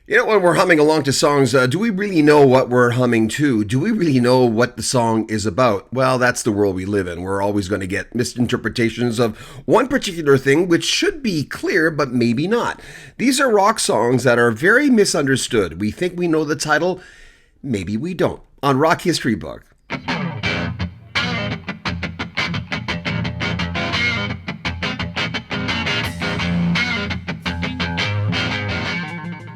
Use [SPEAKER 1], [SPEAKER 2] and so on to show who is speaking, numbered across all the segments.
[SPEAKER 1] You know, when we're humming along to songs, do we really know what we're humming to? Do we really know what the song is about? Well, that's the world we live in. We're always going to get misinterpretations of one particular thing, which should be clear, but maybe not. These are rock songs that are very misunderstood. We think we know the title, maybe we don't. On Rock History Book.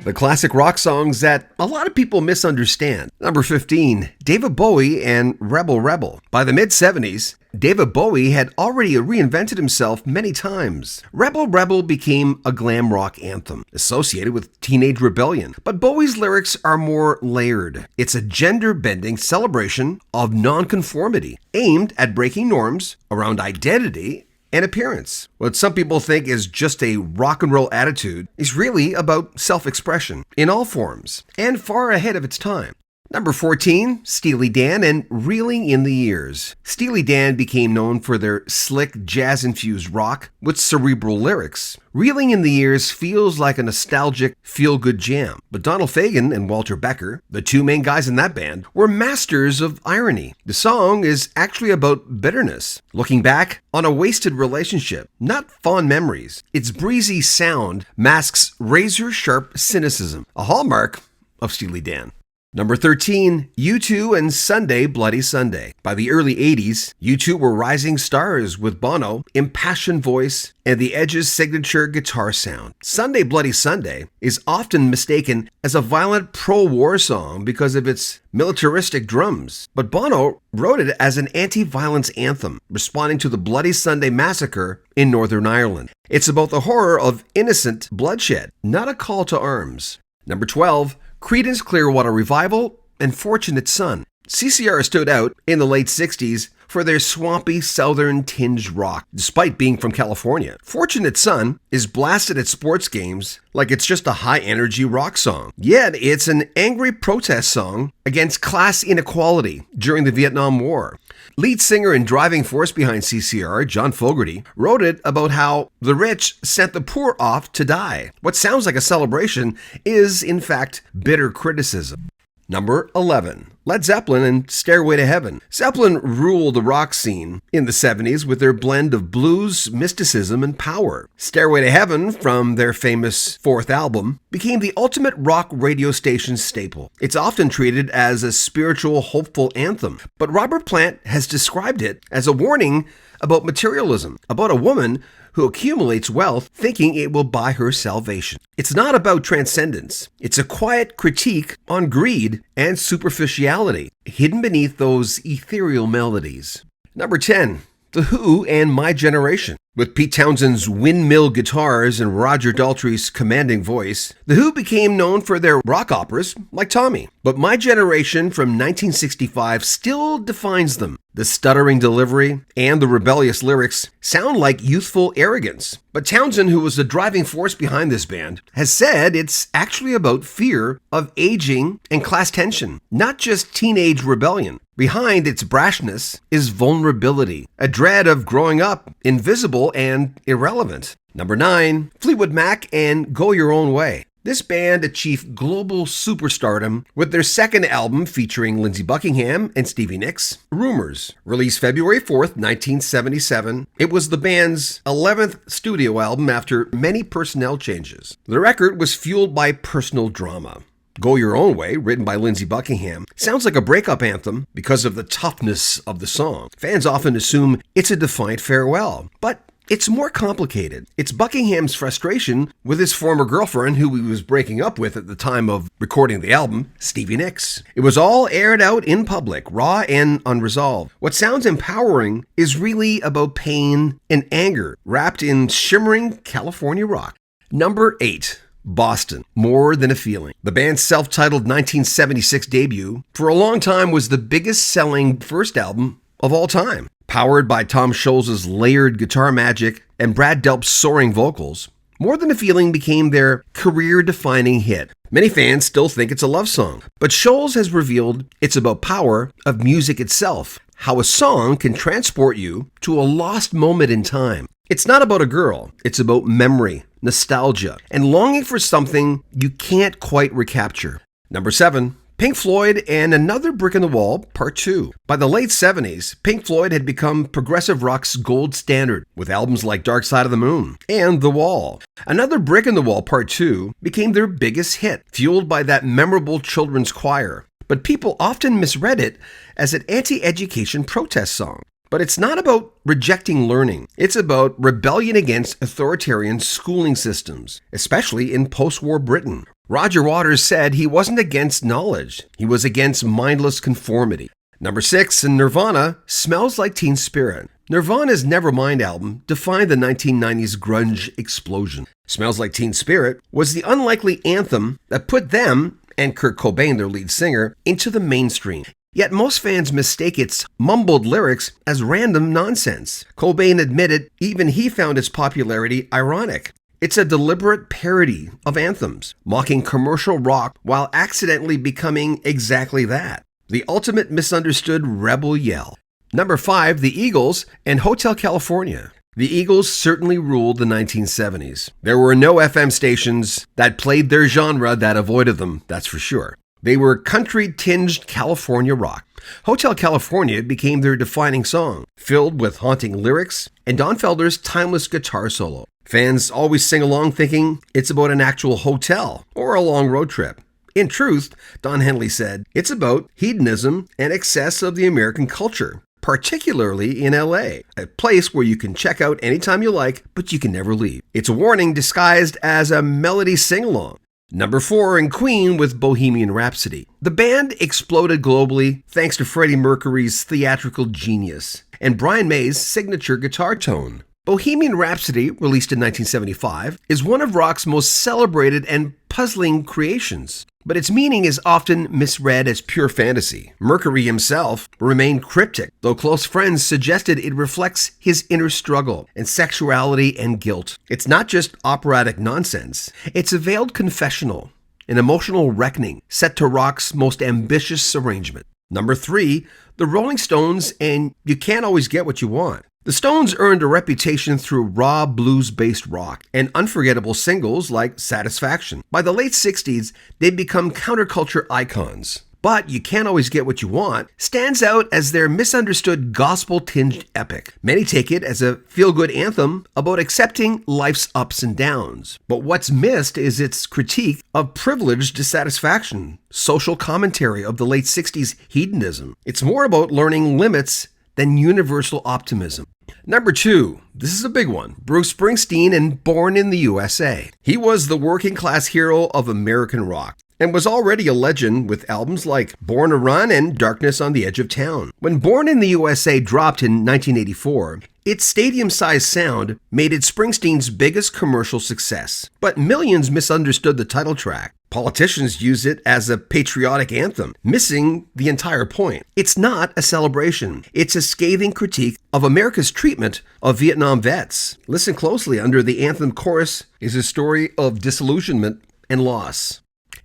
[SPEAKER 1] The classic rock songs that a lot of people misunderstand. Number 15, David Bowie and Rebel Rebel. By the mid-70s, David Bowie had already reinvented himself many times. Rebel Rebel became a glam rock anthem associated with teenage rebellion, but Bowie's lyrics are more layered. It's a gender-bending celebration of nonconformity, aimed at breaking norms around identity and appearance. What some people think is just a rock and roll attitude is really about self-expression in all forms and far ahead of its time. Number 14, Steely Dan and Reeling in the Years. Steely Dan became known for their slick, jazz-infused rock with cerebral lyrics. Reeling in the Years feels like a nostalgic, feel-good jam. But Donald Fagen and Walter Becker, the two main guys in that band, were masters of irony. The song is actually about bitterness, looking back on a wasted relationship, not fond memories. Its breezy sound masks razor-sharp cynicism, a hallmark of Steely Dan. Number 13, U2 and Sunday Bloody Sunday. By the early 80s, U2 were rising stars with Bono, impassioned voice, and the Edge's signature guitar sound. Sunday Bloody Sunday is often mistaken as a violent pro-war song because of its militaristic drums. But Bono wrote it as an anti-violence anthem, responding to the Bloody Sunday massacre in Northern Ireland. It's about the horror of innocent bloodshed, not a call to arms. Number 12, Creedence Clearwater Revival and Fortunate Son. CCR stood out in the late 60s for their swampy southern tinged rock, despite being from California. Fortunate Son is blasted at sports games like it's just a high-energy rock song. Yet it's an angry protest song against class inequality during the Vietnam War. Lead singer and driving force behind CCR, John Fogerty, wrote it about how the rich sent the poor off to die. What sounds like a celebration is, in fact, bitter criticism. Number 11, Led Zeppelin and Stairway to Heaven. Zeppelin ruled the rock scene in the 70s with their blend of blues, mysticism, and power. Stairway to Heaven, from their famous fourth album, became the ultimate rock radio station staple. It's often treated as a spiritual, hopeful anthem, but Robert Plant has described it as a warning about materialism, about a woman who accumulates wealth thinking it will buy her salvation. It's not about transcendence. It's a quiet critique on greed and superficiality, hidden beneath those ethereal melodies. Number 10, The Who and My Generation. With Pete Townshend's windmill guitars and Roger Daltrey's commanding voice, The Who became known for their rock operas like Tommy. But My Generation from 1965 still defines them. The stuttering delivery and the rebellious lyrics sound like youthful arrogance. But Townshend, who was the driving force behind this band, has said it's actually about fear of aging and class tension, not just teenage rebellion. Behind its brashness is vulnerability, a dread of growing up, invisible and irrelevant. Number 9, Fleetwood Mac and Go Your Own Way. This band achieved global superstardom with their second album featuring Lindsey Buckingham and Stevie Nicks, Rumors. Released February 4th, 1977, it was the band's 11th studio album after many personnel changes. The record was fueled by personal drama. Go Your Own Way, written by Lindsey Buckingham, sounds like a breakup anthem because of the toughness of the song. Fans often assume it's a defiant farewell, but it's more complicated. It's Buckingham's frustration with his former girlfriend, who he was breaking up with at the time of recording the album, Stevie Nicks. It was all aired out in public, raw and unresolved. What sounds empowering is really about pain and anger, wrapped in shimmering California rock. Number 8. Boston, More Than a Feeling. The band's self-titled 1976 debut for a long time was the biggest selling first album of all time. Powered by Tom Scholz's layered guitar magic and Brad Delp's soaring vocals, More Than a Feeling became their career-defining hit. Many fans still think it's a love song, but Scholz has revealed it's about power of music itself, how a song can transport you to a lost moment in time. It's not about a girl, it's about memory, nostalgia, and longing for something you can't quite recapture. Number 7. Pink Floyd and Another Brick in the Wall, Part 2. By the late 70s, Pink Floyd had become progressive rock's gold standard with albums like Dark Side of the Moon and The Wall. Another Brick in the Wall, Part 2 became their biggest hit, fueled by that memorable children's choir. But people often misread it as an anti-education protest song. But it's not about rejecting learning. It's about rebellion against authoritarian schooling systems, especially in post-war Britain. Roger Waters said he wasn't against knowledge. He was against mindless conformity. Number 6, in Nirvana, Smells Like Teen Spirit. Nirvana's Nevermind album defined the 1990s grunge explosion. Smells Like Teen Spirit was the unlikely anthem that put them, and Kurt Cobain, their lead singer, into the mainstream. Yet most fans mistake its mumbled lyrics as random nonsense. Cobain admitted even he found its popularity ironic. It's a deliberate parody of anthems, mocking commercial rock while accidentally becoming exactly that. The ultimate misunderstood rebel yell. Number 5, the Eagles and Hotel California. The Eagles certainly ruled the 1970s. There were no FM stations that played their genre that avoided them, that's for sure. They were country-tinged California rock. Hotel California became their defining song, filled with haunting lyrics and Don Felder's timeless guitar solo. Fans always sing along thinking it's about an actual hotel or a long road trip. In truth, Don Henley said, it's about hedonism and excess of the American culture, particularly in LA, a place where you can check out anytime you like, but you can never leave. It's a warning disguised as a melody sing-along. Number 4, in Queen with Bohemian Rhapsody. The band exploded globally thanks to Freddie Mercury's theatrical genius and Brian May's signature guitar tone. Bohemian Rhapsody, released in 1975, is one of rock's most celebrated and puzzling creations, but its meaning is often misread as pure fantasy. Mercury himself remained cryptic, though close friends suggested it reflects his inner struggle and sexuality and guilt. It's not just operatic nonsense, it's a veiled confessional, an emotional reckoning set to rock's most ambitious arrangement. Number 3, the Rolling Stones and You Can't Always Get What You Want. The Stones earned a reputation through raw blues-based rock and unforgettable singles like Satisfaction. By the late 60s, they'd become counterculture icons. But You Can't Always Get What You Want stands out as their misunderstood gospel-tinged epic. Many take it as a feel-good anthem about accepting life's ups and downs. But what's missed is its critique of privileged dissatisfaction, social commentary of the late 60s hedonism. It's more about learning limits than universal optimism. Number 2, this is a big one, Bruce Springsteen and Born in the USA. He was the working class hero of American rock and was already a legend with albums like Born to Run and Darkness on the Edge of Town. When Born in the USA dropped in 1984, its stadium-sized sound made it Springsteen's biggest commercial success. But millions misunderstood the title track. Politicians use it as a patriotic anthem, missing the entire point. It's not a celebration. It's a scathing critique of America's treatment of Vietnam vets. Listen closely. Under the anthem chorus is a story of disillusionment and loss.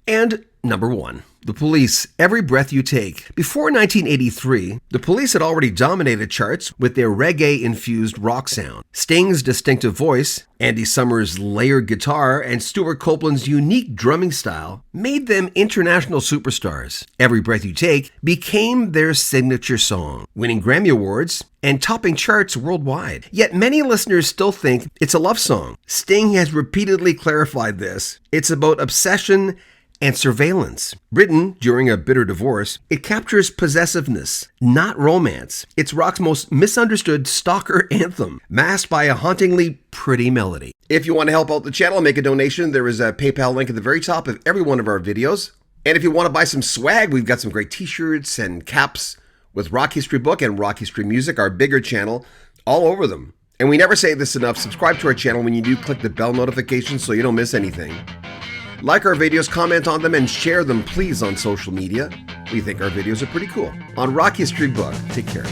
[SPEAKER 1] And number 1, The Police, Every Breath You Take. Before 1983, The Police had already dominated charts with their reggae-infused rock sound. Sting's distinctive voice, Andy Summers' layered guitar, and Stuart Copeland's unique drumming style made them international superstars. Every Breath You Take became their signature song, winning Grammy Awards and topping charts worldwide. Yet many listeners still think it's a love song. Sting has repeatedly clarified this. It's about obsession and surveillance. Written during a bitter divorce, it captures possessiveness, not romance. It's rock's most misunderstood stalker anthem, masked by a hauntingly pretty melody. If you want to help out the channel and make a donation, there is a PayPal link at the very top of every one of our videos. And if you want to buy some swag, we've got some great t-shirts and caps with Rock History Book and Rock History Music, our bigger channel, all over them. And we never say this enough, subscribe to our channel. When you do, click the bell notification so you don't miss anything. Like our videos, comment on them, and share them, please, on social media. We think our videos are pretty cool. On Rock History Book, take care.